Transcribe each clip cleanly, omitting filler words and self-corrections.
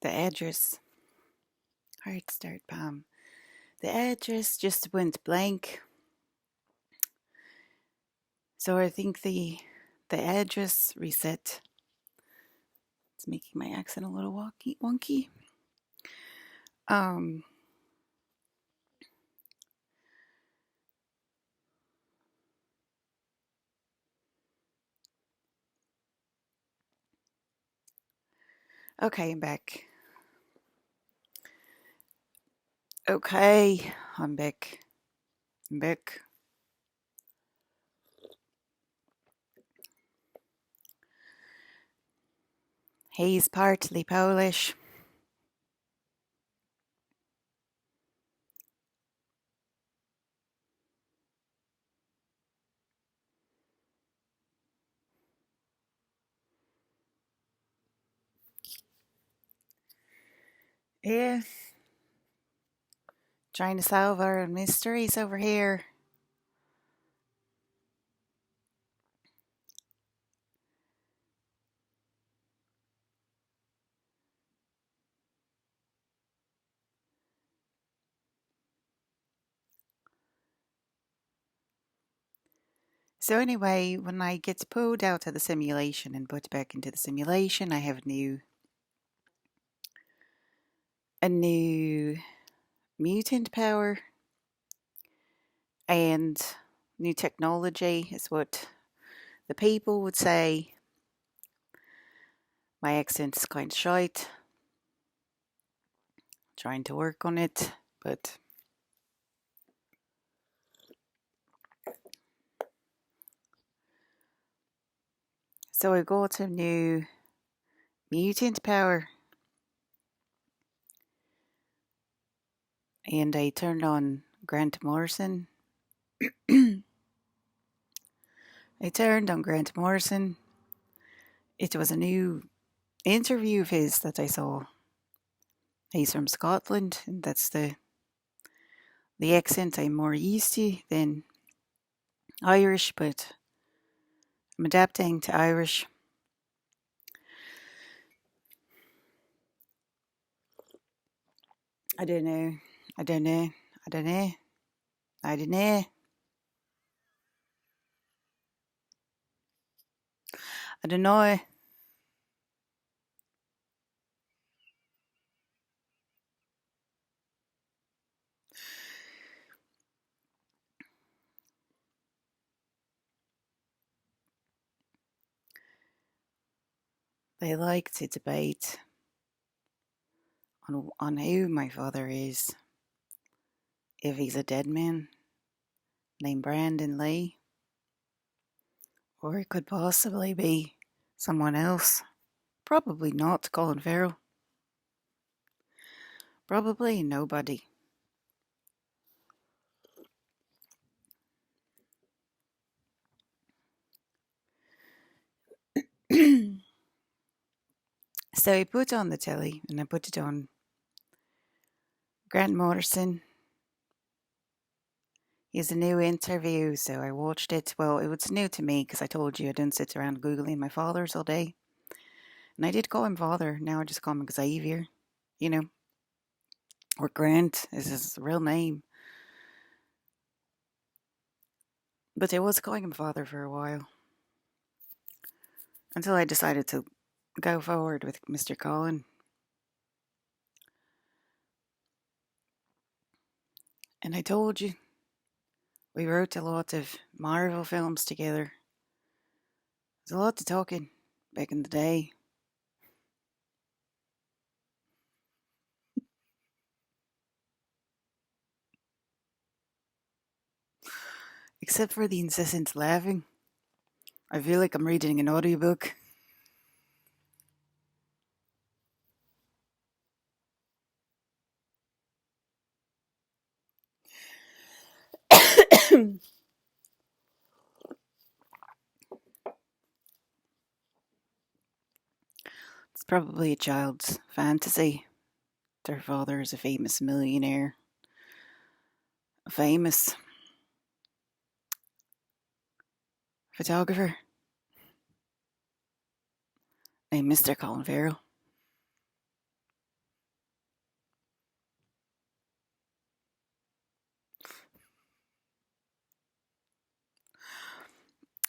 the address. Hard start, Pam. The address just went blank. So I think the address reset. It's making my accent a little wonky. Um, okay, I'm back. Okay, I'm back. I'm back. He's partly Polish. Yeah, trying to solve our mysteries over here. So anyway, when I get pulled out of the simulation and put back into the simulation, I have a new mutant power and new technology is what the people would say. My accent's kind of shite. Trying to work on it, but so I got some new mutant power and I turned on Grant Morrison. I turned on Grant Morrison. It was a new interview of his that I saw. He's from Scotland, and that's the accent I'm more used to than Irish, but I'm adapting to Irish. I don't know. I don't know. I don't know. I don't know. I don't know. They like to debate on who my father is. If he's a dead man named Brandon Lee, or it could possibly be someone else. Probably not Colin Farrell. Probably nobody. So I put on the telly and I put it on Grant Morrison. He has a new interview, so I watched it. Well, it was new to me because I told you I didn't sit around Googling my fathers all day. And I did call him father. Now I just call him Xavier, you know, or Grant is his real name. But I was calling him father for a while until I decided to go forward with Mr. Colin. And I told you, we wrote a lot of Marvel films together. There's a lot to talking back in the day. Except for the incessant laughing. I feel like I'm reading an audiobook. It's probably a child's fantasy. Their father is a famous millionaire, a famous photographer named Mr. Colin Farrell.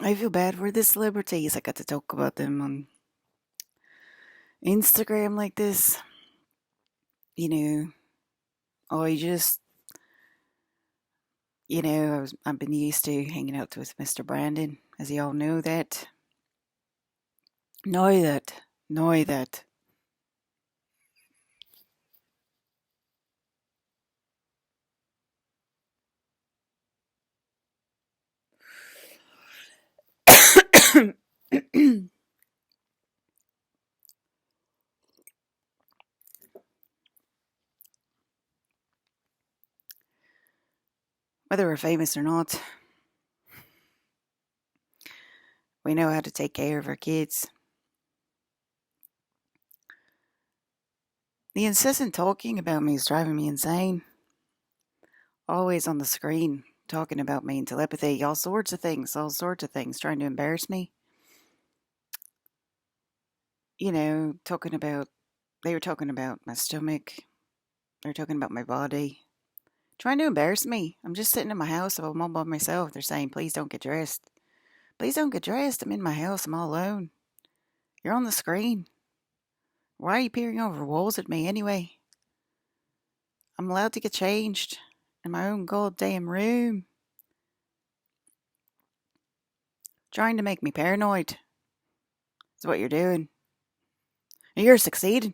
I feel bad for the celebrities. I got to talk about them on Instagram like this. You know, I just, I've been used to hanging out with Mr. Brandon, as you all know that. Know that. Whether we're famous or not, we know how to take care of our kids. The incessant talking about me is driving me insane. Always on the screen, talking about me in telepathy, all sorts of things, trying to embarrass me. They were talking about my stomach, they were talking about my body, trying to embarrass me. I'm just sitting in my house, I'm all by myself. They're saying, please don't get dressed. Please don't get dressed. I'm in my house, I'm all alone. You're on the screen. Why are you peering over walls at me anyway? I'm allowed to get changed in my own goddamn room. Trying to make me paranoid is what you're doing. And you're succeeding.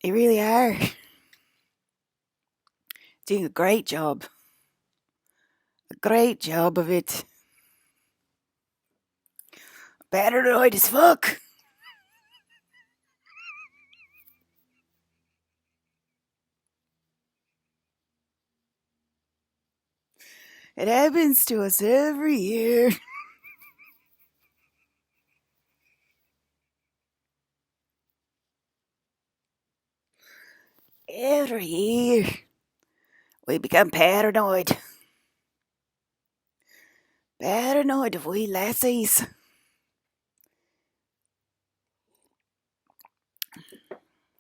You really are. Doing a great job. A great job of it. Paranoid as fuck. It happens to us every year. Every year. We become paranoid. Paranoid of wee lassies.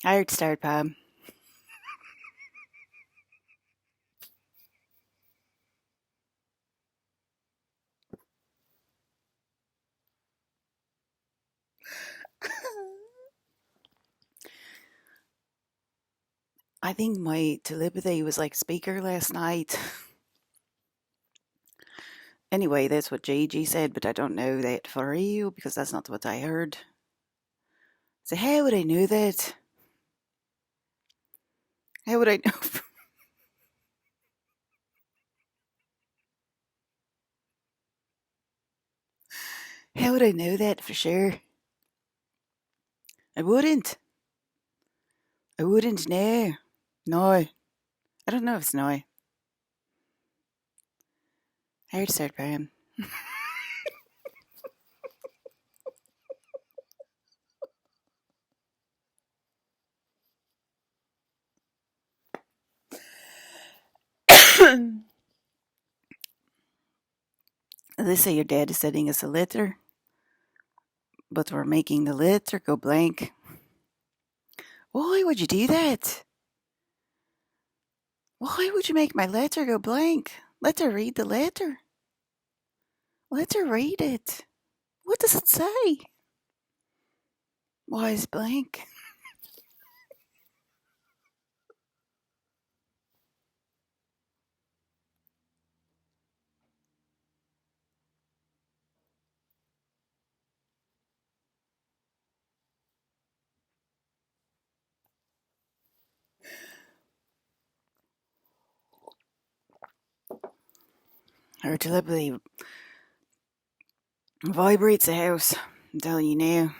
Hard start, Pam. I think my telepathy was like speaker last night. Anyway, that's what Gigi said, but I don't know that for real because that's not what I heard. So how would I know that? How would I know? How would I know that for sure? I wouldn't. I wouldn't know. No. I don't know if it's no. Hard start, Brian. They say your dad is sending us a letter, but we're making the letter go blank. Why would you do that? Why would you make my letter go blank? Let her read the letter. Let her read it. What does it say? Why is blank? Her telepathy vibrates the house. I'm telling you now.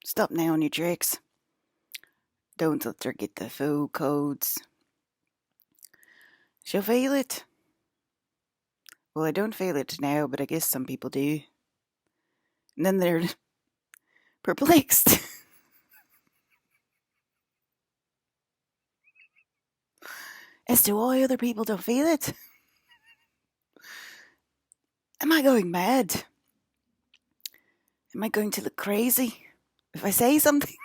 Stop now on your tricks. Don't let her get the full codes. She'll feel it. Well, I don't feel it now, but I guess some people do. And then they're perplexed as to why other people don't feel it. Am I going mad? Am I going to look crazy if I say something?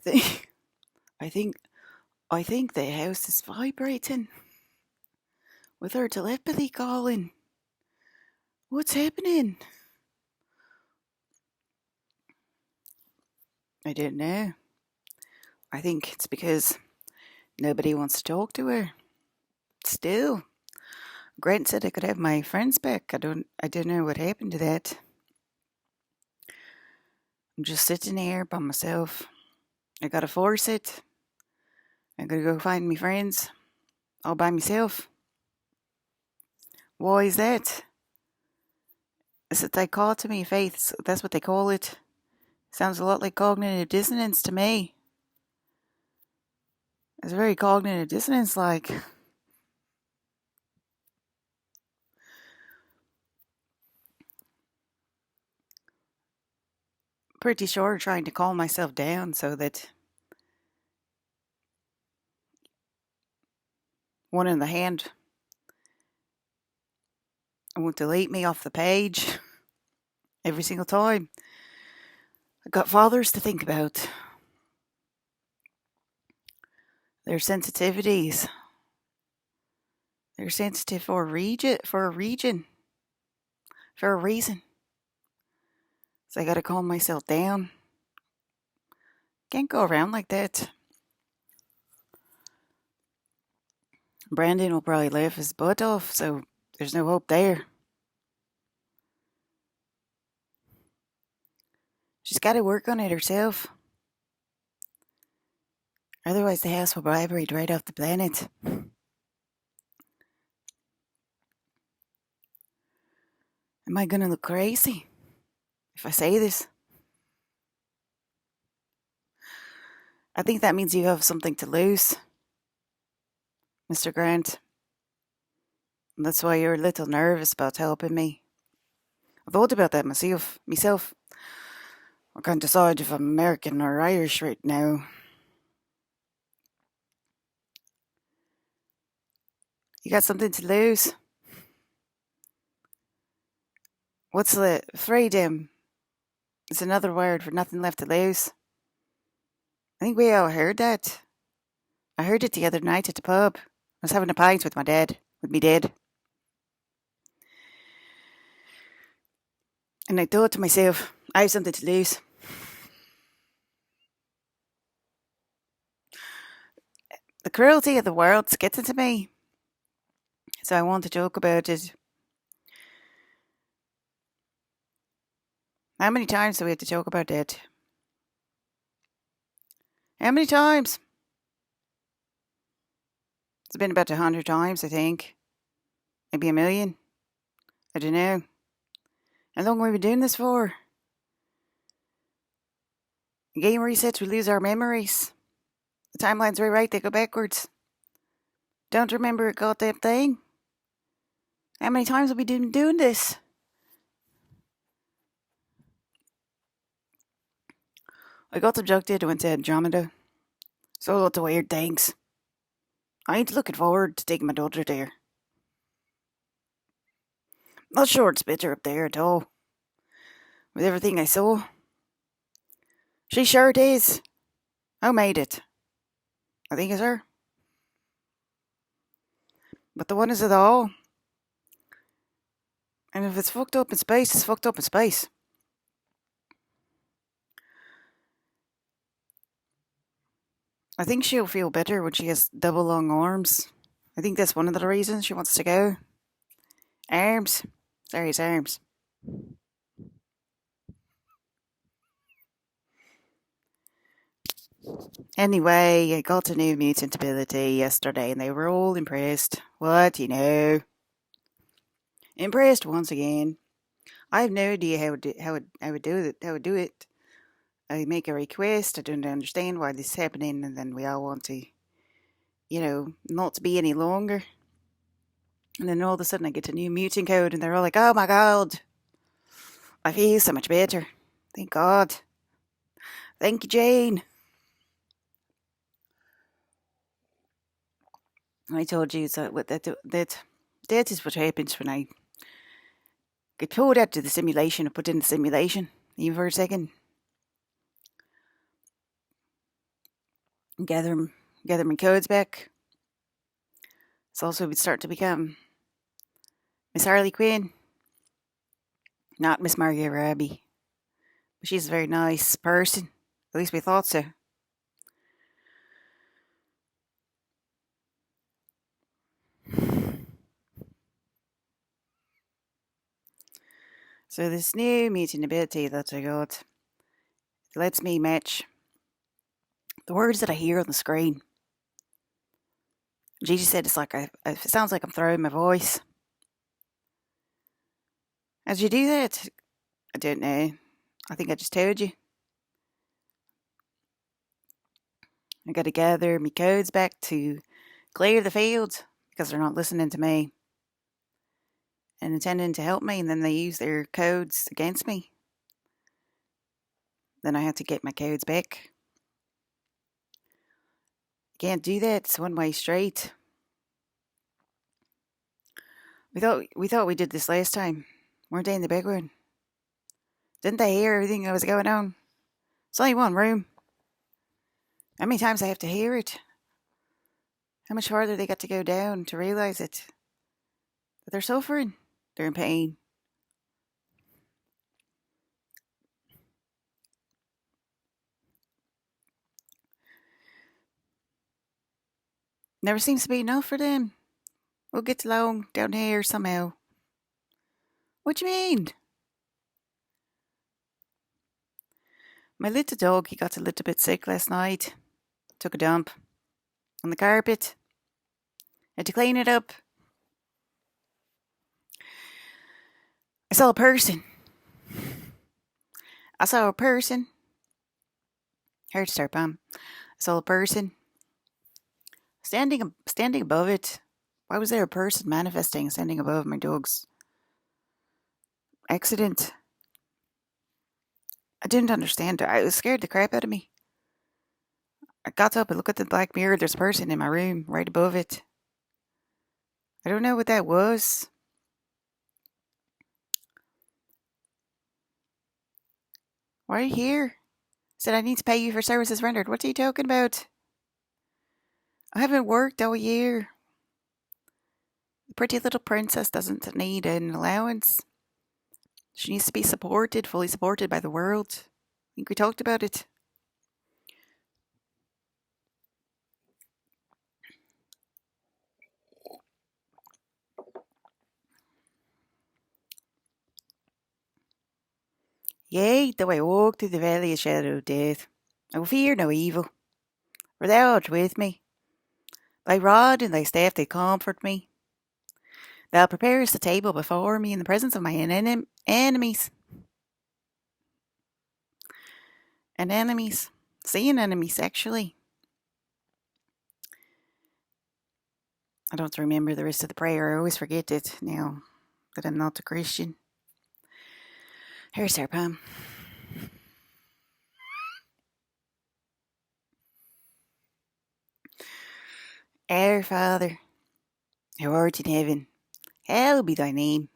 think, I think, I think the house is vibrating with our telepathy calling. What's happening? I don't know. I think it's because nobody wants to talk to her. Still, Grant said I could have my friends back. I don't know what happened to that. I'm just sitting here by myself. I gotta force it. I gotta go find my friends all by myself. Why is that? Is it dichotomy faith? That's what they call it. Sounds a lot like cognitive dissonance to me. It's very cognitive dissonance like. Pretty sure trying to calm myself down so that one in the hand won't delete me off the page every single time. I've got fathers to think about. Their sensitivities. They're sensitive for a reason. For a reason. So I gotta calm myself down. Can't go around like that. Brandon will probably laugh his butt off, so there's no hope there. She's gotta work on it herself. Otherwise the house will vibrate right off the planet. Am I gonna look crazy if I say this? I think that means you have something to lose, Mr. Grant. And that's why you're a little nervous about helping me. I thought about that myself. I can't decide if I'm American or Irish right now. You got something to lose? What's the freedom? It's another word for nothing left to lose. I think we all heard that. I heard it the other night at the pub. I was having a pint with my dad. And I thought to myself, I have something to lose. The cruelty of the world's getting to me. So I want to joke about it. How many times do we have to joke about that? How many times? It's been about 100 times, I think. Maybe 1,000,000. I don't know. How long have we been doing this for? The game resets, we lose our memories. The timeline's right, they go backwards. Don't remember a goddamn thing. How many times have we been doing this? I got abducted and went to Andromeda. So lots of weird things. I ain't looking forward to taking my daughter there. Not sure it's better up there at all. With everything I saw. She sure it is. Who made it? I think it's her. But the one is it all. And if it's fucked up in space, it's fucked up in space. I think she'll feel better when she has double long arms. I think that's one of the reasons she wants to go. Arms. Sorry, it's arms. Anyway, I got a new mutant ability yesterday and they were all impressed. What, Impressed once again. I have no idea how I would do it. I make a request, I don't understand why this is happening, and then we all want to, not to be any longer. And then all of a sudden I get a new mutant code and they're all like, oh my god, I feel so much better. Thank God. Thank you, Jane. I told you that is what happens when I get pulled out to the simulation and put in the simulation, even for a second. and gather my codes back. It's also would start to become Miss Harley Quinn, not Miss Margot Robbie. But she's a very nice person. At least we thought so. So this new mutant ability that I got lets me match the words that I hear on the screen. Gigi said it's like it sounds like I'm throwing my voice. How did you do that? I don't know. I think I just told you. I got to gather my codes back to clear the field because they're not listening to me and intending to help me, and then they use their codes against me. Then I have to get my codes back. Can't do that. It's one way street. We thought we did this last time. Weren't they in the big one? Didn't they hear everything that was going on? It's only one room. How many times I have to hear it? How much farther they got to go down to realize it? That they're suffering. They're in pain. Never seems to be enough for them. We'll get along down here somehow. What do you mean? My little dog, he got a little bit sick last night. Took a dump on the carpet. Had to clean it up. I saw a person. Heard to start, Pam. I saw a person standing above it. Why was there a person manifesting standing above my dog's accident? I didn't understand. It scared the crap out of me. I got up and looked at the black mirror. There's a person in my room right above it. I don't know what that was. Why are you here? Said I need to pay you for services rendered. What are you talking about? I haven't worked all year. The pretty little princess doesn't need an allowance. She needs to be supported, fully supported by the world. I think we talked about it. Yea, though I walk through the valley of shadow of death, I will fear no evil, for thou art with me. Thy rod and thy staff, they comfort me. Thou preparest the table before me in the presence of my enemies. And enemies. Seeing enemies, actually. I don't remember the rest of the prayer. I always forget it now that I'm not a Christian. Here's our Pam. Our Father, who art in heaven, hallowed be thy name.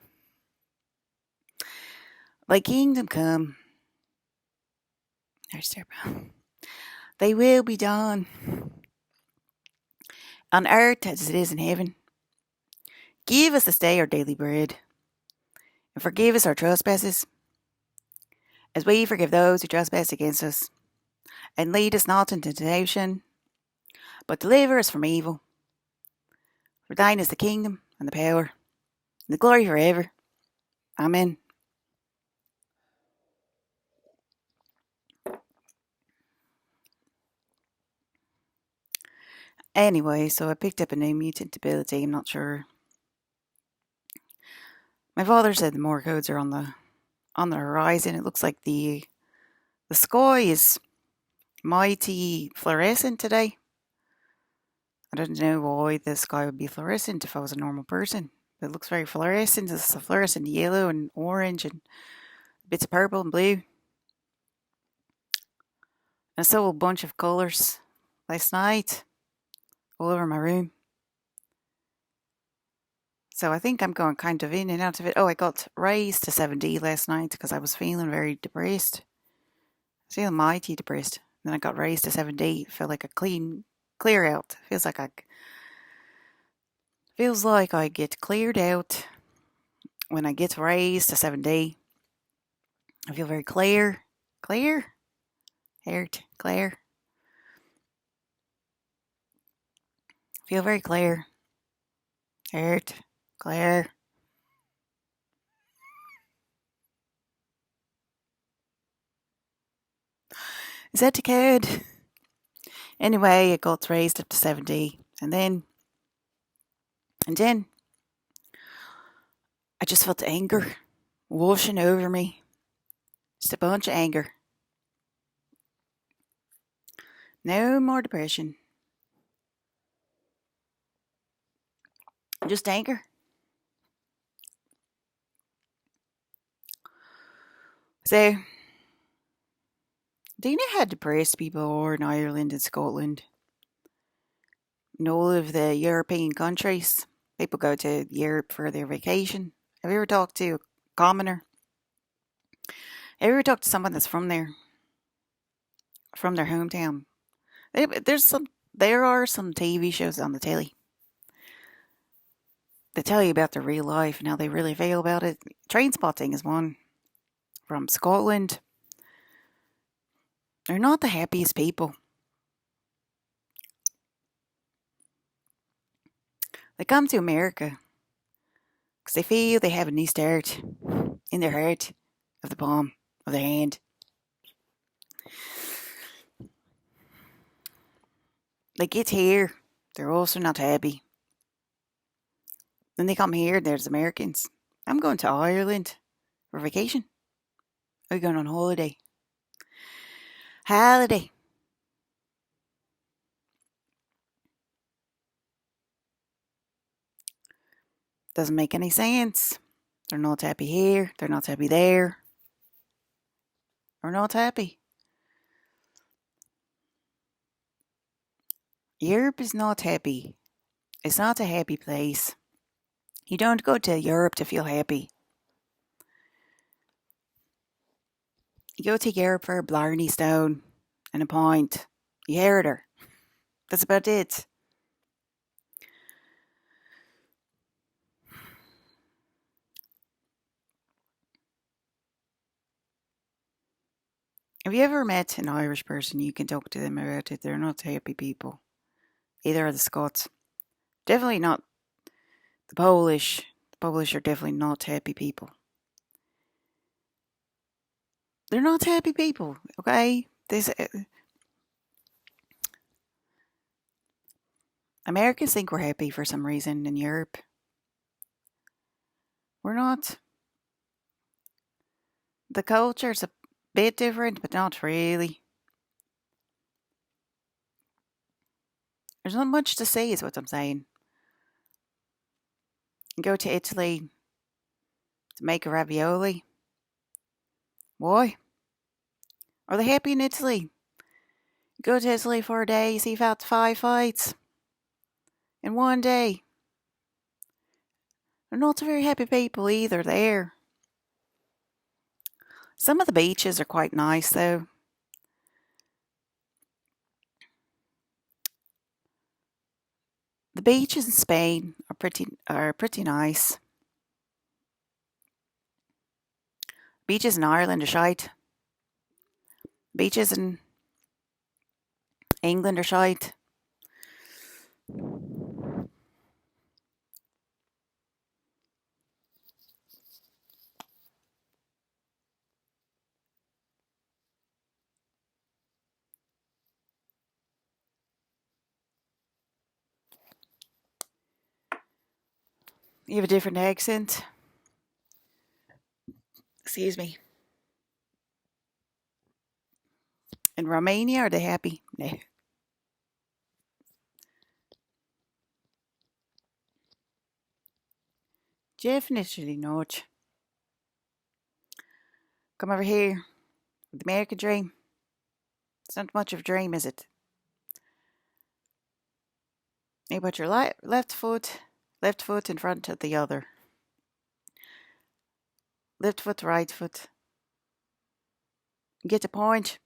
Thy kingdom come. There's our Pam. Thy will be done on earth as it is in heaven. Give us this day our daily bread, and forgive us our trespasses, as we forgive those who trespass against us. And lead us not into temptation, but deliver us from evil. For thine is the kingdom, and the power, and the glory forever. Amen. Anyway, so I picked up a new mutant ability. I'm not sure. My father said the more codes are on the horizon. It looks like the sky is mighty fluorescent today. I don't know why the sky would be fluorescent if I was a normal person. But it looks very fluorescent. It's a fluorescent yellow and orange and bits of purple and blue. I saw a bunch of colours last night all over my room. So I think I'm going kind of in and out of it. Oh, I got raised to 7D last night because I was feeling very depressed. Feeling mighty depressed. Then I got raised to 7D. Felt like a clear out. Feels like I get cleared out when I get raised to 7D. I feel very clear. Clear? Heart, clear. Feel very clear. Heart, clear. Is that the code? Anyway, it got raised up to 7D. And then I just felt anger washing over me. Just a bunch of anger. No more depression. Just anger. So, do you know how depressed people are in Ireland and Scotland? In all of the European countries, people go to Europe for their vacation. Have you ever talked to a commoner? Have you ever talked to someone that's from there? From their hometown? There are some TV shows on the telly that tell you about their real life and how they really feel about it. Trainspotting is one from Scotland. They're not the happiest people. They come to America because they feel they have a new start in their heart, of the palm of their hand. They get here, they're also not happy. Then they come here, there's Americans. I'm going to Ireland for vacation. Are you going on holiday? Holiday. Doesn't make any sense. They're not happy here, they're not happy there. They're not happy. Europe is not happy. It's not a happy place. You don't go to Europe to feel happy. You go to Europe for a Blarney Stone and a pint. You heard her. That's about it. Have you ever met an Irish person you can talk to them about it? They're not happy people. Either are the Scots. Definitely not the Polish. The Polish are definitely not happy people. They're not happy people, okay? Americans think we're happy for some reason in Europe. We're not. The culture's a bit different, but not really. There's not much to say, is what I'm saying. Go to Italy to make a ravioli. Why? Are they happy in Italy? Go to Italy for a day, see 5 fights in one day. They're not very happy people either there. Some of the beaches are quite nice though. The beaches in Spain are pretty nice. Beaches in Ireland are shite. Beaches in England are shite. You have a different accent. Excuse me. In Romania, are they happy? No. Definitely not. Come over here with the American dream. It's not much of a dream, is it? You put your left foot in front of the other. Left foot, right foot. Get the point.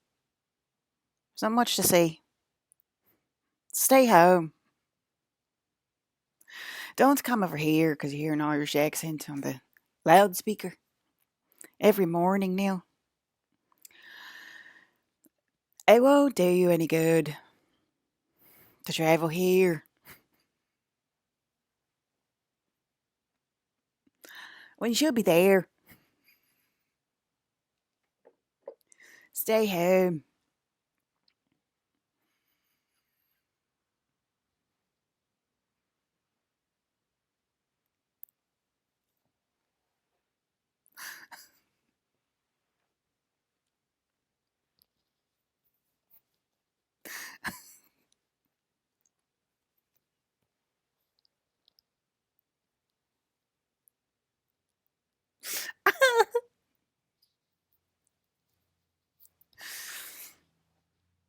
There's not much to see. Stay home. Don't come over here because you hear an Irish accent on the loudspeaker every morning, Neil. It won't do you any good to travel here when you should be there. Stay home.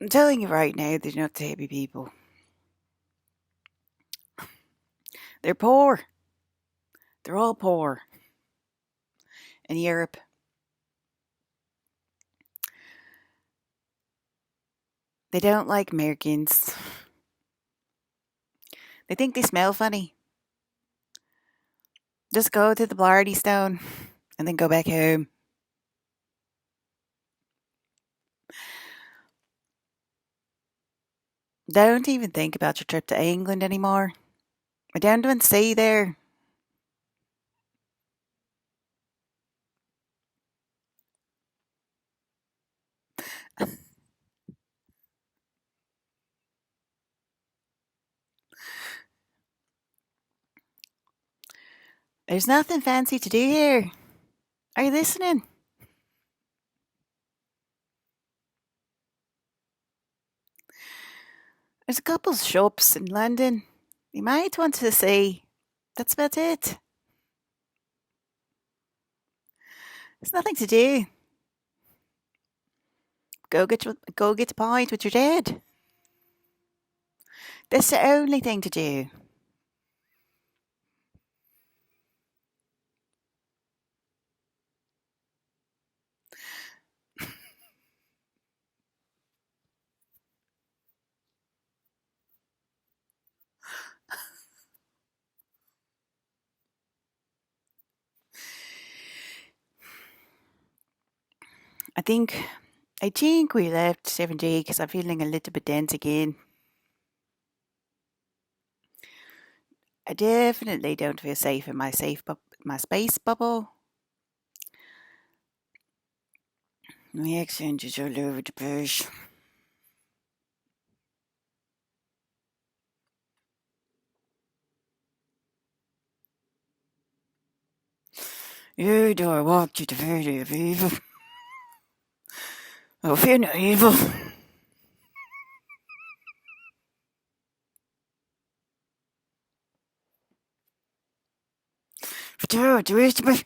I'm telling you right now, they're not happy people. They're poor. They're all poor in Europe. They don't like Americans. They think they smell funny. Just go to the Blarney Stone and then go back home. Don't even think about your trip to England anymore. I don't even see there. There's nothing fancy to do here. Are you listening? There's a couple of shops in London you might want to see. That's about it. There's nothing to do. Go get a pint with your dad. That's the only thing to do. I think we left 7G because I'm feeling a little bit dense again. I definitely don't feel safe in my my space bubble. My accent is all over the place. You do I walk to the valley of evil. Oh, fear no evil. For the rest of me.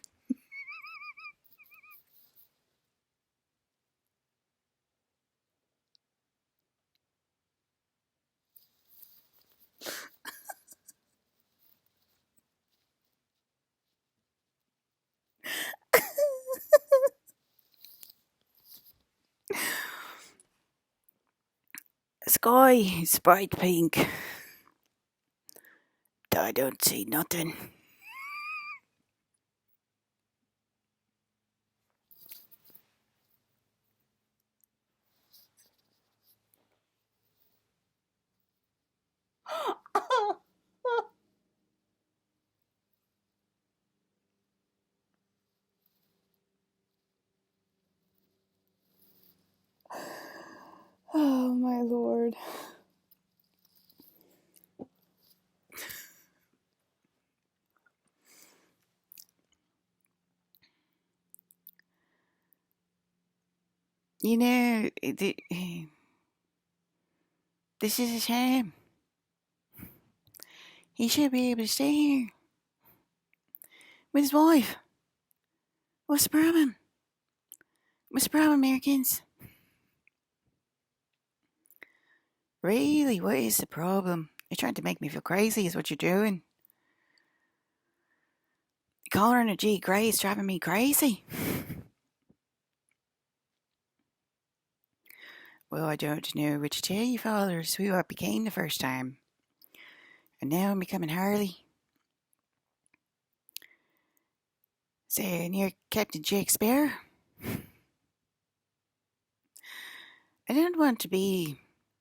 The sky is bright pink. I don't see nothing. Oh my lord. You know, this is a shame. He should be able to stay here with his wife. What's the problem? What's the problem, Americans? Really, what is the problem? You're trying to make me feel crazy, is what you're doing. Calling a G Gray is driving me crazy. Well, I don't know what to tell you, fathers, who I became the first time. And now I'm becoming Harley. So, near Captain Jake Sparrow. I don't want to be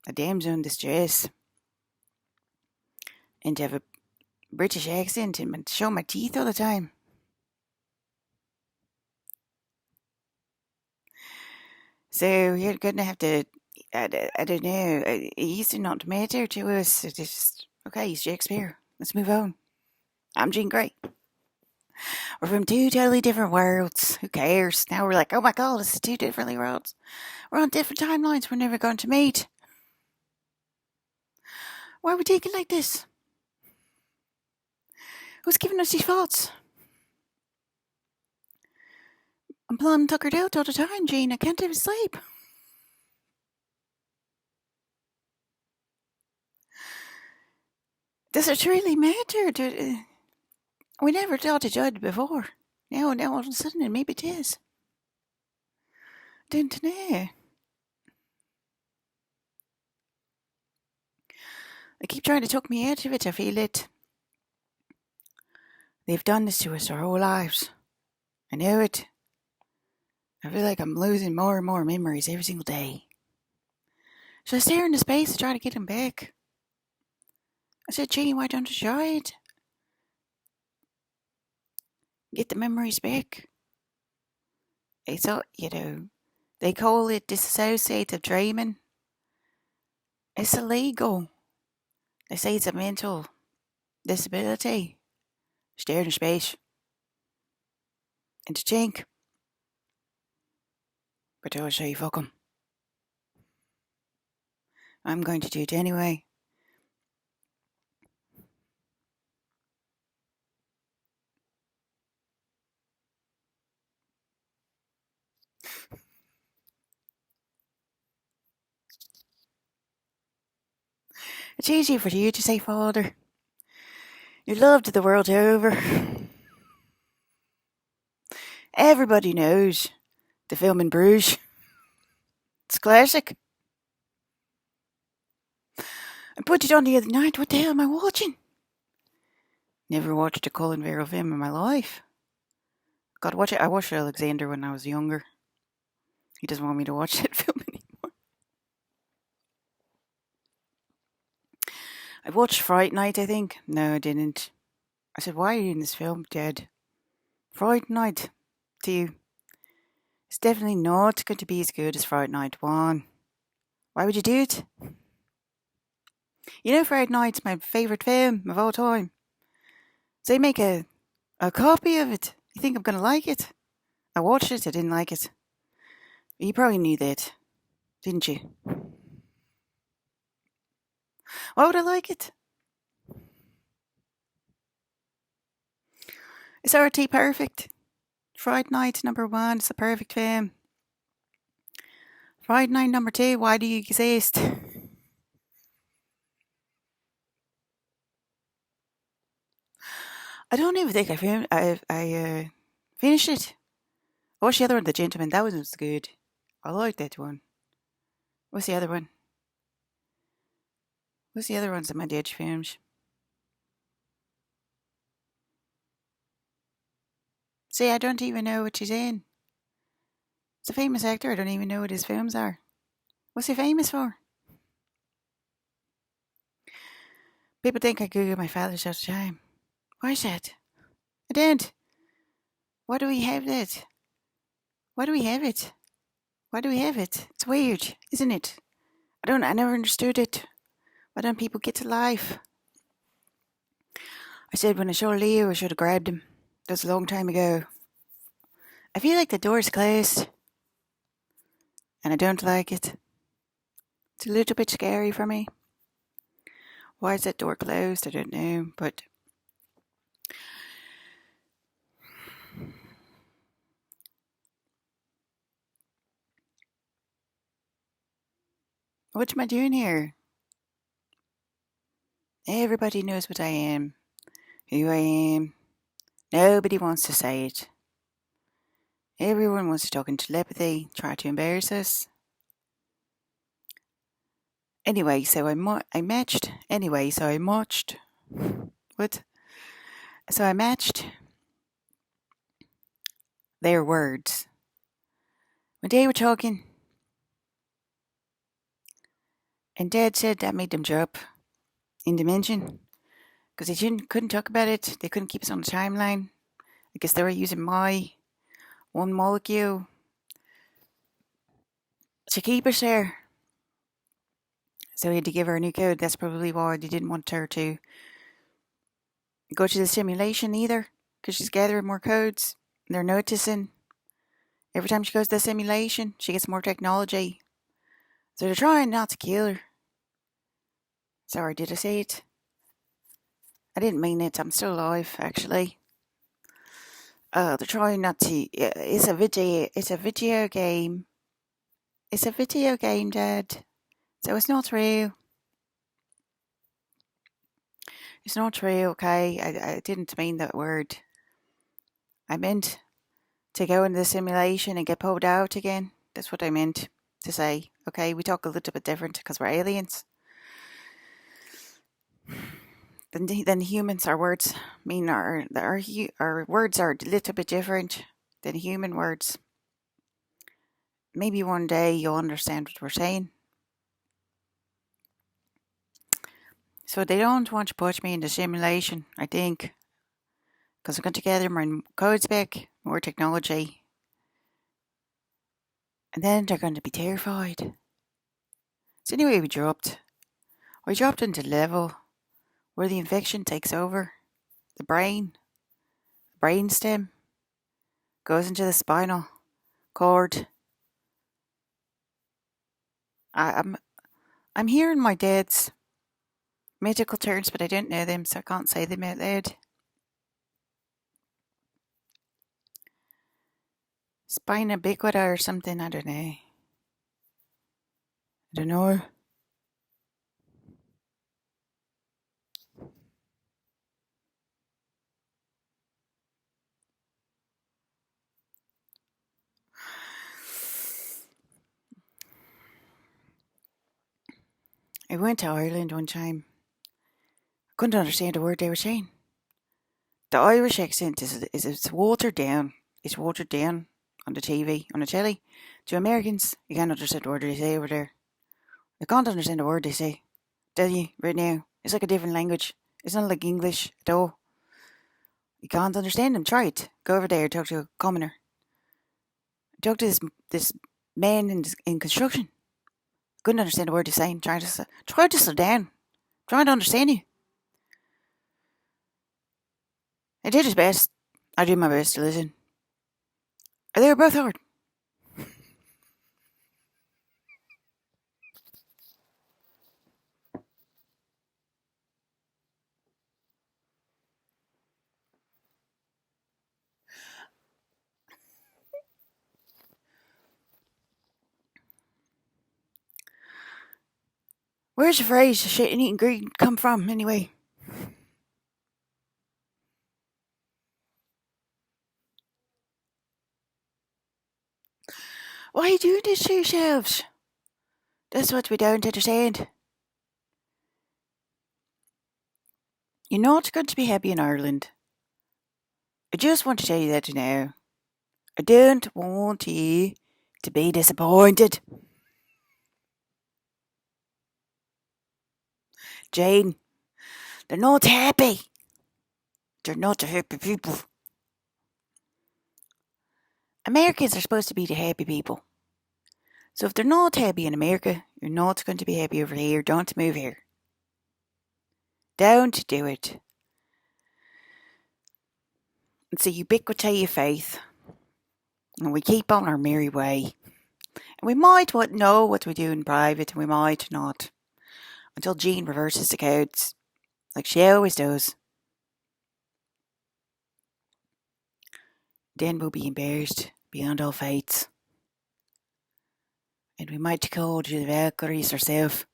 a damsel in distress and to have a British accent and show my teeth all the time. So you're going to have to, I don't know, it used to not matter to us. It's just, okay, he's Shakespeare. Let's move on. I'm Jean Grey. We're from two totally different worlds. Who cares? Now we're like, oh my god, this is two different worlds. We're on different timelines. We're never going to meet. Why are we taking like this? Who's giving us these thoughts? I'm plumb tuckered out all the time, Jean. I can't even sleep. Does it really matter? We never thought it did before. Now all of a sudden, maybe it is. Don't know. They keep trying to talk me out of it. I feel it. They've done this to us our whole lives. I know it. I feel like I'm losing more and more memories every single day. So I stare into space to try to get them back. I said, Jean, why don't you try it? Get the memories back. It's all, they call it dissociative dreaming. It's illegal. They say it's a mental disability. Stare into space. Into chink. But I'll show you, fuck 'em. I'm going to do it anyway. It's easier for you to say, Father. You're loved the world over. Everybody knows the film in Bruges. It's classic. I put it on the other night. What the hell am I watching? Never watched a Colin Farrell film in my life. God, watch it. I watched Alexander when I was younger. He doesn't want me to watch that film anymore. I watched Fright Night, I think. No, I didn't. I said, why are you in this film, Dad? Fright Night 2. It's definitely not going to be as good as Fright Night 1. Why would you do it? You know, Fright Night's my favourite film of all time. So you make a copy of it. You think I'm going to like it? I watched it, I didn't like it. You probably knew that, didn't you? Why would I like it? Is RT perfect? Fright Night #1 is the perfect film. Fright Night #2, why do you exist? I don't even think I finished it. I watched the other one, The Gentleman. That one was good. I liked that one. What's the other one? What's the other ones that my dad films? See, I don't even know what she's in. It's a famous actor. I don't even know what his films are. What's he famous for? People think I Google my father's all the time. Why is that? I don't. Why do we have that? Why do we have it? Why do we have it? It's weird, isn't it? I never understood it. Why don't people get to life? I said when I saw Leo, I should have grabbed him. That was a long time ago. I feel like the door's closed. And I don't like it. It's a little bit scary for me. Why is that door closed? I don't know, but what am I doing here? Everybody knows what I am, who I am. Nobody wants to say it. Everyone wants to talk in telepathy, try to embarrass us. Anyway, so I matched. Anyway, so I matched. What? So I matched their words. When they were talking, and Dad said that made them drop in dimension because they couldn't talk about it. They couldn't keep us on the timeline. I guess they were using my one molecule to keep us there. So we had to give her a new code. That's probably why they didn't want her to go to the simulation either, because she's gathering more codes. They're noticing every time she goes to the simulation, she gets more technology. So they're trying not to kill her. Sorry, did I say it? I didn't mean it. I'm still alive, actually. They're trying not to. It's a video. It's a video game. It's a video game, Dad. So it's not real. It's not real, okay? I didn't mean that word. I meant to go into the simulation and get pulled out again. That's what I meant to say. Okay, we talk a little bit different because we're aliens. Than humans, our words mean our words are a little bit different than human words. Maybe one day you'll understand what we're saying. So they don't want to put me in the simulation, I think, because I'm going to gather my codes back, more technology, and then they're going to be terrified. So anyway, we dropped into the level where the infection takes over the brain stem, goes into the spinal cord. I'm hearing my dad's medical terms, but I don't know them, so I can't say them out loud. Spina bifida or something, I don't know. I went to Ireland one time. I couldn't understand a word they were saying. The Irish accent is watered down. It's watered down on the TV, on the telly. To Americans, you can't understand the word they say over there. You can't understand the word they say. Tell you right now, it's like a different language. It's not like English at all. You can't understand them. Try it. Go over there, talk to a commoner. Talk to this man in construction. Couldn't understand the word he's saying. Try to slow down. Try to understand you. I did his best. I did my best to listen. They were both hard. Where's the phrase shit and eating green come from, anyway? Why are you doing this to yourselves? That's what we don't understand. You're not going to be happy in Ireland. I just want to tell you that now. I don't want you to be disappointed. Jane, they're not happy. They're not the happy people. Americans are supposed to be the happy people. So if they're not happy in America, you're not going to be happy over here. Don't move here. Don't do it. It's a ubiquity of faith. And we keep on our merry way. And we might know what we do in private, and we might not. Until Jean reverses the codes. Like she always does. Then we'll be embarrassed beyond all fates. And we might call to the Valkyries herself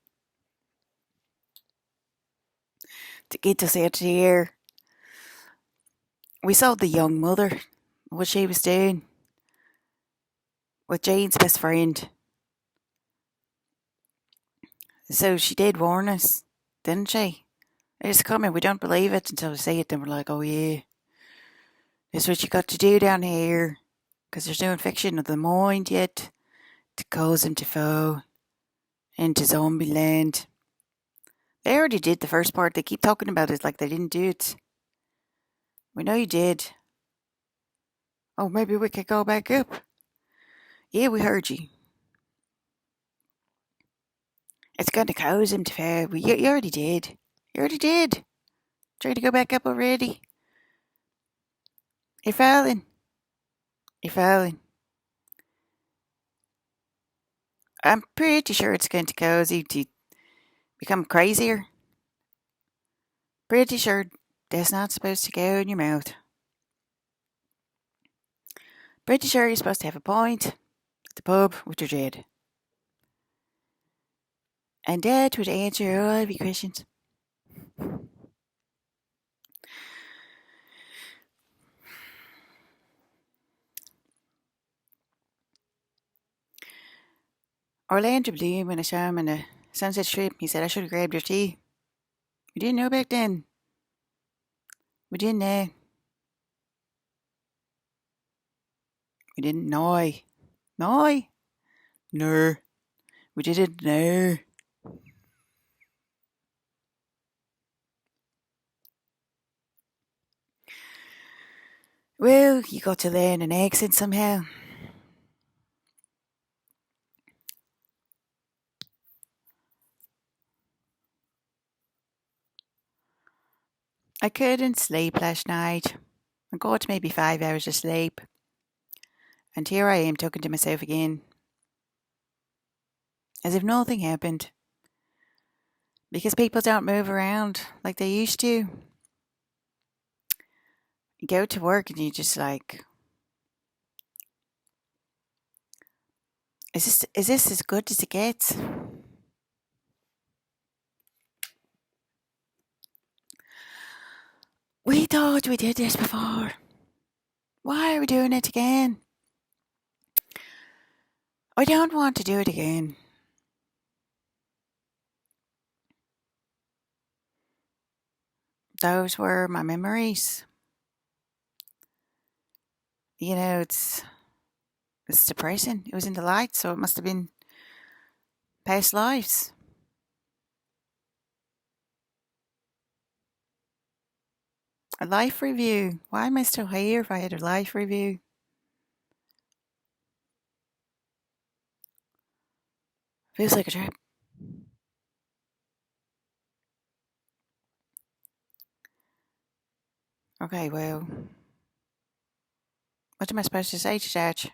to get us out of here. We saw the young mother, what she was doing with Jane's best friend. So she did warn us, didn't she? It's coming. We don't believe it until we see it. Then we're like, oh yeah, this is what you got to do down here. Because there's no infection of the mind yet to cause him to fall into zombie land. They already did the first part. They keep talking about it like they didn't do it. We know you did. Oh, maybe we could go back up. Yeah, we heard you. It's going to cause him to fall. Well, you already did. You already did. Try to go back up already. You're falling. You're falling. I'm pretty sure it's going to cause you to become crazier. Pretty sure that's not supposed to go in your mouth. Pretty sure you're supposed to have a pint at the pub with your Jed. And that would answer all of your questions. Orlando Bloom, when I saw him in the Sunset Strip, he said I should have grabbed your tea. We didn't know back then. We didn't know. We didn't know. No? No. We didn't know. Well, you got to learn an accent somehow. I couldn't sleep last night. I got maybe 5 hours of sleep. And here I am talking to myself again. As if nothing happened. Because people don't move around like they used to. You go to work and you just like, is this as good as it gets? We thought we did this before. Why are we doing it again? I don't want to do it again. Those were my memories. You know, it's depressing. It was in the light, so it must have been past lives. A life review. Why am I still here if I had a life review? Feels like a trap. Okay, well, what am I supposed to say to Dad?